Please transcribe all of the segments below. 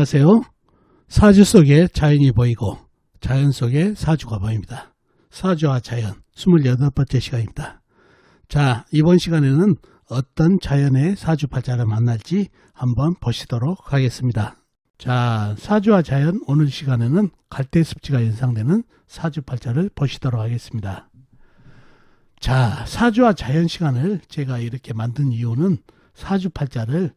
안녕하세요. 사주 속에 자연이 보이고 자연 속에 사주가 보입니다. 사주와 자연 28번째 시간입니다. 자, 이번 시간에는 어떤 자연의 사주팔자를 만날지 한번 보시도록 하겠습니다. 자, 사주와 자연 오늘 시간에는 갈대습지가 연상되는 사주팔자를 보시도록 하겠습니다. 자, 사주와 자연 시간을 제가 이렇게 만든 이유는 사주팔자를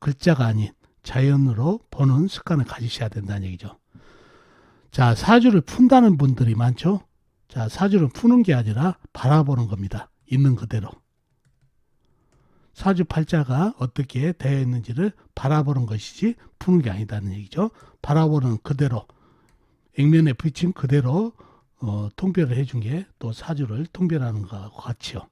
글자가 아닌 자연으로 보는 습관을 가지셔야 된다는 얘기죠. 자, 사주를 푼다는 분들이 많죠. 자, 사주를 푸는 게 아니라 바라보는 겁니다. 있는 그대로. 사주팔자가 어떻게 되어 있는지를 바라보는 것이지 푸는 게 아니다는 얘기죠. 바라보는 그대로, 액면에 비친 그대로 통별을 해준 게 또 사주를 통별하는 것과 같이요.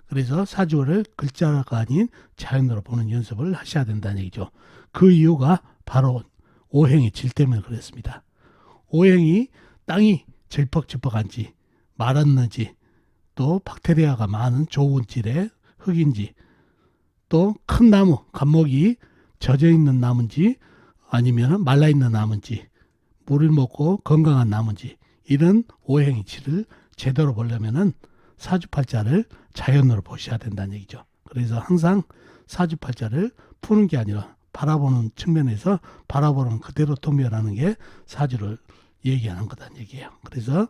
그래서 사주를 글자가 아닌 자연으로 보는 연습을 하셔야 된다는 얘기죠. 그 이유가 바로 오행의 질 때문에 그랬습니다. 오행이 땅이 질퍽질퍽한지 마랐는지 또 박테리아가 많은 좋은 질의 흙인지 또 큰 나무, 감목이 젖어있는 나무인지 아니면 말라있는 나무인지 물을 먹고 건강한 나무인지 이런 오행의 질을 제대로 보려면은 사주팔자를 자연으로 보셔야 된다는 얘기죠. 그래서 항상 사주팔자를 푸는 게 아니라 바라보는 측면에서 바라보는 그대로 통별하는 게 사주를 얘기하는 거다는 얘기예요. 그래서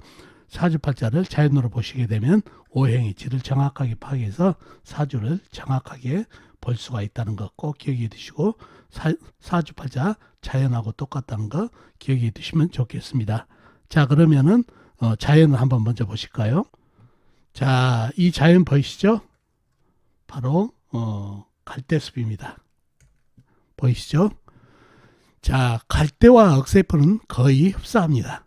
사주팔자를 자연으로 보시게 되면 오행의 질을 정확하게 파악해서 사주를 정확하게 볼 수가 있다는 거 꼭 기억해 두시고 사주팔자 자연하고 똑같다는 거 기억해 두시면 좋겠습니다. 자, 그러면은 자연을 한번 먼저 보실까요? 자, 이 자연 보이시죠? 바로 갈대숲입니다. 보이시죠? 자, 갈대와 억새풀은 거의 흡사합니다.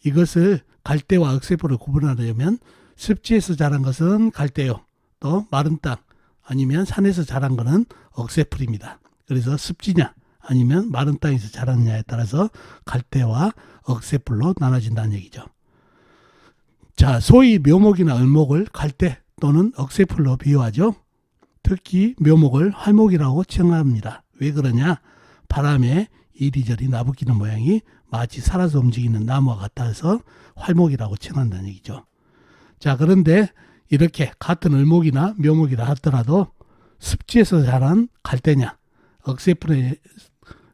이것을 갈대와 억새풀을 구분하려면 습지에서 자란 것은 갈대요. 또 마른 땅 아니면 산에서 자란 것은 억새풀입니다. 그래서 습지냐 아니면 마른 땅에서 자랐느냐에 따라서 갈대와 억새풀로 나눠진다는 얘기죠. 자, 소위 묘목이나 을목을 갈대 또는 억새풀로 비유하죠. 특히 묘목을 활목이라고 칭합니다. 왜 그러냐? 바람에 이리저리 나부끼는 모양이 마치 살아서 움직이는 나무와 같아서 활목이라고 칭한다는 얘기죠. 자, 그런데 이렇게 같은 을목이나 묘목이라 하더라도 습지에서 자란 갈대냐, 억새풀의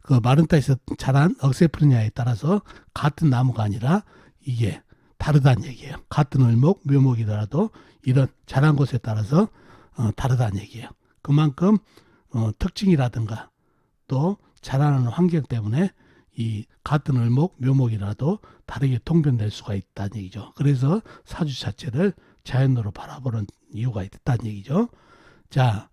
그 마른 땅에서 자란 억새풀이냐에 따라서 같은 나무가 아니라 이게 다르다는 얘기예요. 같은 을목, 묘목이더라도 이런 자란 곳에 따라서 다르다는 얘기예요. 그만큼 특징이라든가 또 자라는 환경 때문에 이 같은 을목, 묘목이라도 다르게 통변될 수가 있다는 얘기죠. 그래서 사주 자체를 자연으로 바라보는 이유가 있다는 얘기죠. 자,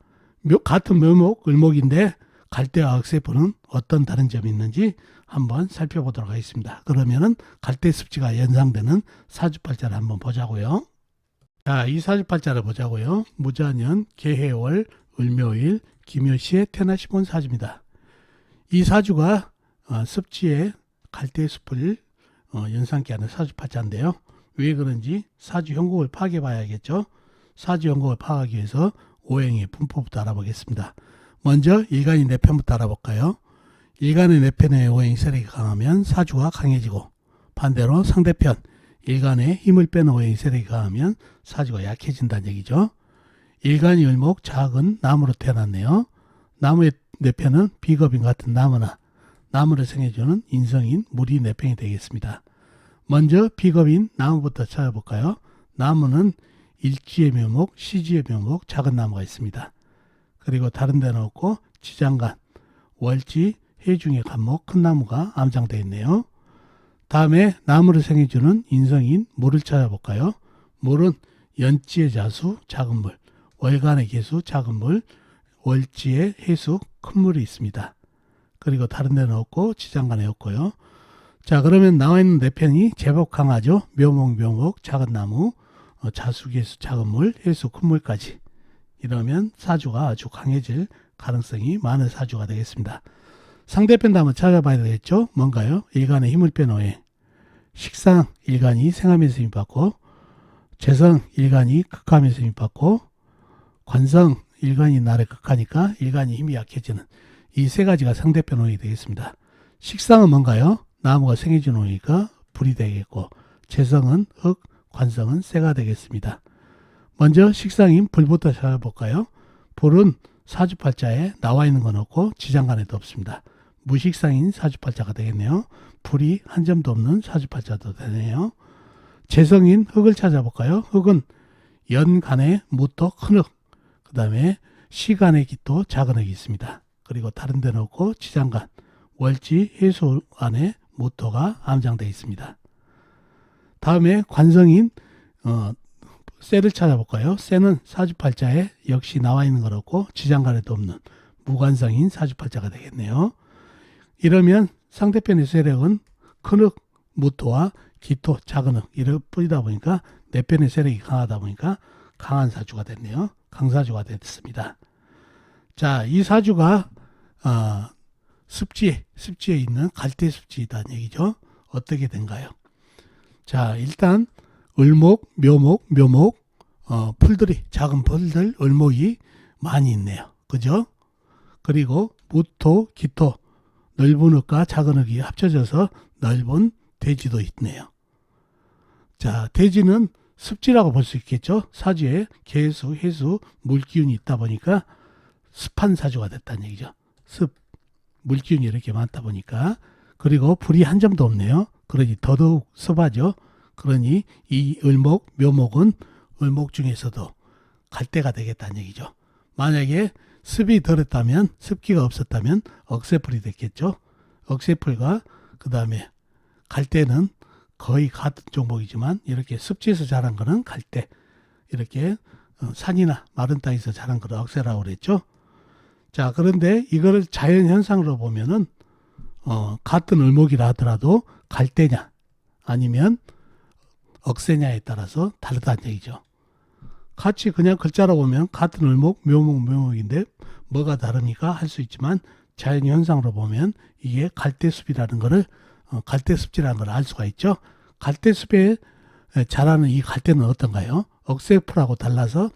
같은 묘목, 을목인데 갈대와 억새풀은 어떤 다른 점이 있는지 한번 살펴보도록 하겠습니다. 그러면은 갈대습지가 연상되는 사주팔자를 한번 보자고요. 자, 이 사주팔자를 보자고요. 무자년, 개해월, 을묘일, 기묘시에 태어나신 분 사주입니다. 이 사주가 습지에 갈대숲을 연상케 하는 사주팔자인데요. 왜 그런지 사주 형국을 파악해 봐야겠죠. 사주 형국을 파악하기 위해서 오행의 분포부터 알아보겠습니다. 먼저 일간이 내편부터 알아볼까요? 일간의 내편의 오행이 세력이 강하면 사주가 강해지고 반대로 상대편 일간의 힘을 빼는 오행이 세력이 강하면 사주가 약해진다는 얘기죠. 일간이 을목 작은 나무로 태어났네요. 나무의 내편은 비겁인 같은 나무나 나무를 생해주는 인성인 물이 내편이 되겠습니다. 먼저 비겁인 나무부터 찾아볼까요? 나무는 일지의 묘목, 시지의 묘목, 작은 나무가 있습니다. 그리고 다른 데는 없고 지장간, 월지, 해중의 간목, 큰 나무가 암장되어 있네요. 다음에 나무를 생해주는 인성인 물을 찾아볼까요? 물은 연지의 자수, 작은 물, 월간의 개수, 작은 물, 월지의 해수, 큰 물이 있습니다. 그리고 다른 데는 없고 지장간에 없고요. 자, 그러면 나와 있는 네 편이 제법 강하죠. 묘목, 작은 나무, 자수, 개수, 작은 물, 해수, 큰 물까지. 이러면 사주가 아주 강해질 가능성이 많은 사주가 되겠습니다. 상대편도 한번 찾아봐야 되겠죠. 뭔가요? 일간의 힘을 뺀 오행. 식상 일간이 생하면서 힘받고, 재성 일간이 극하면서 힘받고, 관성 일간이 날에 극하니까 일간이 힘이 약해지는 이 세 가지가 상대편 오행이 되겠습니다. 식상은 뭔가요? 나무가 생해져 놓으니까 불이 되겠고, 재성은 흙, 관성은 쇠가 되겠습니다. 먼저 식상인 불부터 찾아볼까요? 불은 사주팔자에 나와 있는 건 없고 지장간에도 없습니다. 무식상인 사주팔자가 되겠네요. 불이 한 점도 없는 사주팔자도 되네요. 재성인 흙을 찾아볼까요? 흙은 연간에 무토 큰 흙, 그 다음에 시간의 기토 작은 흙이 있습니다. 그리고 다른 데는 없고 지장간, 월지, 해수 안에 무토가 암장되어 있습니다. 다음에 관성인 쇠를 찾아볼까요? 쇠는 사주팔자에 역시 나와 있는 건 없고 지장간에도 없는 무관성인 사주팔자가 되겠네요. 이러면 상대편의 세력은 큰흙, 무토와 기토, 작은 흙 이를 뿌리다 보니까 내 편의 세력이 강하다 보니까 강한 사주가 됐네요. 강사주가 됐습니다. 자, 이 사주가 습지에 있는 갈대 습지이다는 얘기죠. 어떻게 된가요? 자, 일단 을목, 묘목, 풀들이 작은 풀들, 을목이 많이 있네요. 그죠? 그리고 무토, 기토, 넓은 흙과 작은 흙이 합쳐져서 넓은 대지도 있네요. 자, 대지는 습지라고 볼 수 있겠죠. 사주에 개수, 해수, 물기운이 있다 보니까 습한 사주가 됐다는 얘기죠. 물기운이 이렇게 많다 보니까. 그리고 불이 한 점도 없네요. 그러니 더더욱 습하죠. 그러니 이 을목, 묘목은 을목 중에서도 갈대가 되겠다는 얘기죠. 만약에 습이 덜했다면, 습기가 없었다면 억새풀이 됐겠죠. 억새풀과 그 다음에 갈대는 거의 같은 종목이지만 이렇게 습지에서 자란 거는 갈대, 이렇게 산이나 마른 땅에서 자란 거를 억새라고 그랬죠. 자, 그런데 이거를 자연 현상으로 보면은 같은 을목이라 하더라도 갈대냐 아니면 억새냐에 따라서 다르다는 얘기죠. 같이 그냥 글자로 보면 같은 을목, 묘목인데 뭐가 다릅니까? 할 수 있지만 자연 현상으로 보면 이게 갈대숲이라는 거를 갈대습지라는 걸 알 수가 있죠. 갈대숲에 자라는 이 갈대는 어떤가요? 억새풀하고 달라서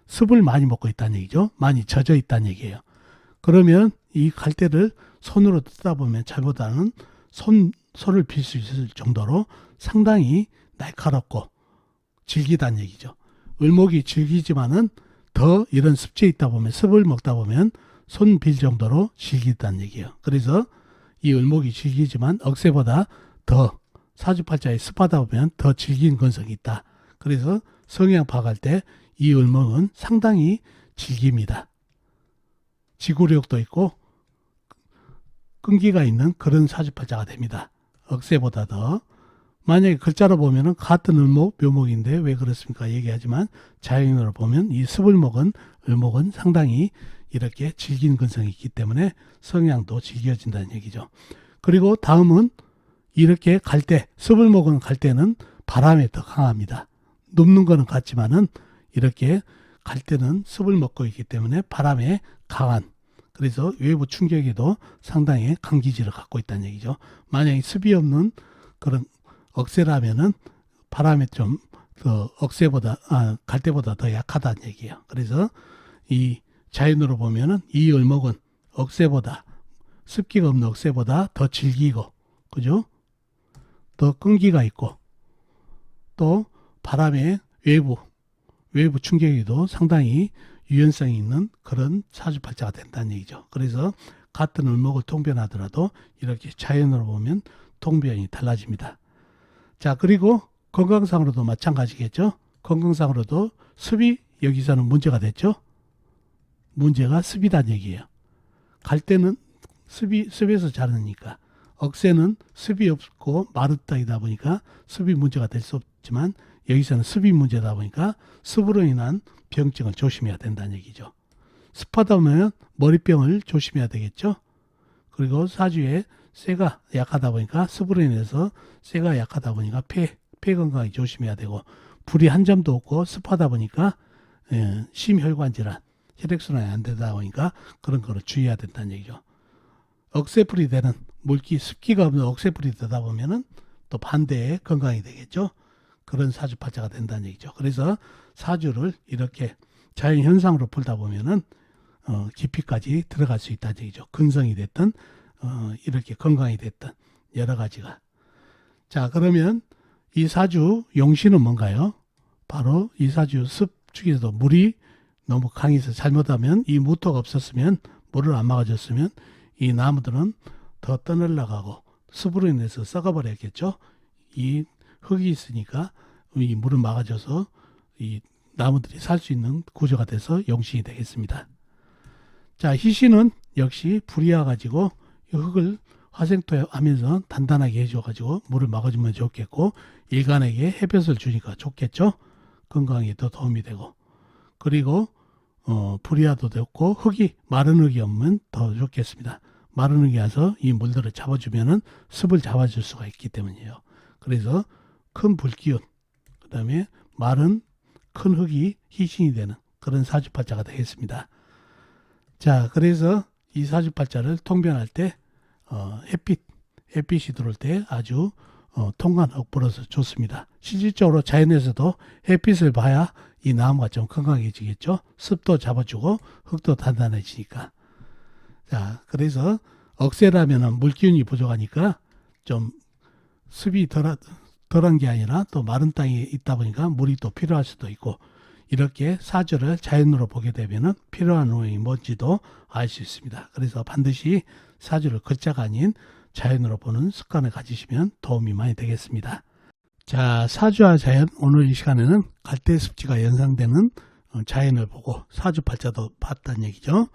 습을 많이 먹고 있다는 얘기죠. 많이 젖어 있다는 얘기예요. 그러면 이 갈대를 손으로 뜯다 보면 잘못하면 손을 빌 수 있을 정도로 상당히 날카롭고 질기다는 얘기죠. 을목이 질기지만은 더 이런 습지에 있다 보면 습을 먹다 보면 손 빌 정도로 질기다는 얘기예요. 그래서 이 을목이 질기지만 억새보다 더 사주팔자에 습하다 보면 더 질긴 근성이 있다. 그래서 성향 파악할 때 이 을목은 상당히 질깁니다. 지구력도 있고 끈기가 있는 그런 사주팔자가 됩니다. 억새보다 더. 만약에 글자로 보면은 같은 을목, 묘목인데 왜 그렇습니까? 얘기하지만 자연으로 보면 이 습을목은 을목은 상당히 이렇게 질긴 근성이 있기 때문에 성향도 질겨진다는 얘기죠. 그리고 다음은 이렇게 갈대, 습을목은 갈대는 바람에 더 강합니다. 눕는 거는 같지만은 이렇게 갈대는 습을 먹고 있기 때문에 바람에 강한, 그래서 외부 충격에도 상당히 강기질을 갖고 있다는 얘기죠. 만약에 습이 없는 그런 억새라면은 바람에 좀 억새보다 갈대보다 더 약하다는 얘기예요. 그래서 이 자연으로 보면은 이 을목은 억새보다 습기가 없는 억새보다 더 질기고, 그죠? 더 끈기가 있고 또 바람의 외부 충격에도 상당히 유연성이 있는 그런 사주팔자가 된다는 얘기죠. 그래서 같은 을목을 통변하더라도 이렇게 자연으로 보면 통변이 달라집니다. 자, 그리고 건강상으로도 마찬가지겠죠. 건강상으로도 습이 여기서는 문제가 됐죠. 문제가 습이란 얘기예요. 갈대는 습에서 자라니까, 억새는 습이 없고 마른 땅이다 보니까 습이 문제가 될 수 없지만 여기서는 습이 문제다 보니까 습으로 인한 병증을 조심해야 된다는 얘기죠. 습하다 보면 머리병을 조심해야 되겠죠. 그리고 사주에 쇠가 약하다 보니까 습으로 인해서 쇠가 약하다 보니까 폐 건강에 조심해야 되고, 불이 한 점도 없고 습하다 보니까 심혈관 질환, 혈액순환이 안 되다 보니까 그런 거를 주의해야 된다는 얘기죠. 억새풀이 되는 물기, 습기가 없는 억새풀이 되다 보면은 또 반대의 건강이 되겠죠. 그런 사주팔자가 된다는 얘기죠. 그래서 사주를 이렇게 자연 현상으로 풀다 보면은 깊이까지 들어갈 수 있다는 얘기죠. 근성이 됐든 이렇게 건강이 됐던 여러 가지가. 자, 그러면 이 사주 용신은 뭔가요? 바로 이 사주 습 중에서도 물이 너무 강해서 잘못하면 이 무토가 없었으면, 물을 안 막아줬으면 이 나무들은 더 떠날라가고 습으로 인해서 썩어버렸겠죠. 이 흙이 있으니까 이 물을 막아줘서 이 나무들이 살 수 있는 구조가 돼서 용신이 되겠습니다. 자, 희신은 역시 불이와 가지고 이 흙을 화생토에 하면서 단단하게 해줘가지고 물을 막아주면 좋겠고, 일간에게 햇볕을 주니까 좋겠죠. 건강에 더 도움이 되고, 그리고 불이와도 좋고, 흙이 마른 흙이 없으면 더 좋겠습니다. 마른 흙이 와서 이 물들을 잡아주면은 습을 잡아줄 수가 있기 때문이에요. 그래서 큰 불기운, 그 다음에 마른 큰 흙이 희신이 되는 그런 사주팔자가 되겠습니다. 자, 그래서 이 사주팔자를 통변할 때 햇빛이 들어올 때 아주 통관 흙불어서 좋습니다. 실질적으로 자연에서도 햇빛을 봐야 이 나무가 좀 건강해지겠죠. 습도 잡아주고 흙도 단단해지니까. 자, 그래서 억새라면은 물기운이 부족하니까 좀 습이 덜한 게 아니라 또 마른 땅에 있다 보니까 물이 또 필요할 수도 있고, 이렇게 사주를 자연으로 보게 되면은 필요한 내용이 뭔지도 알 수 있습니다. 그래서 반드시 사주를 글자가 아닌 자연으로 보는 습관을 가지시면 도움이 많이 되겠습니다. 자, 사주와 자연, 오늘 이 시간에는 갈대습지가 연상되는 자연을 보고 사주팔자도 봤다는 얘기죠.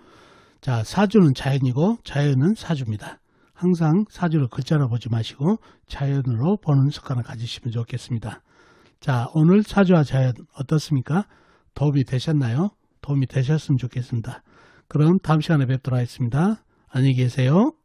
자, 사주는 자연이고 자연은 사주입니다. 항상 사주를 글자로 보지 마시고 자연으로 보는 습관을 가지시면 좋겠습니다. 자, 오늘 사주와 자연 어떻습니까? 도움이 되셨나요? 도움이 되셨으면 좋겠습니다. 그럼 다음 시간에 뵙도록 하겠습니다. 안녕히 계세요.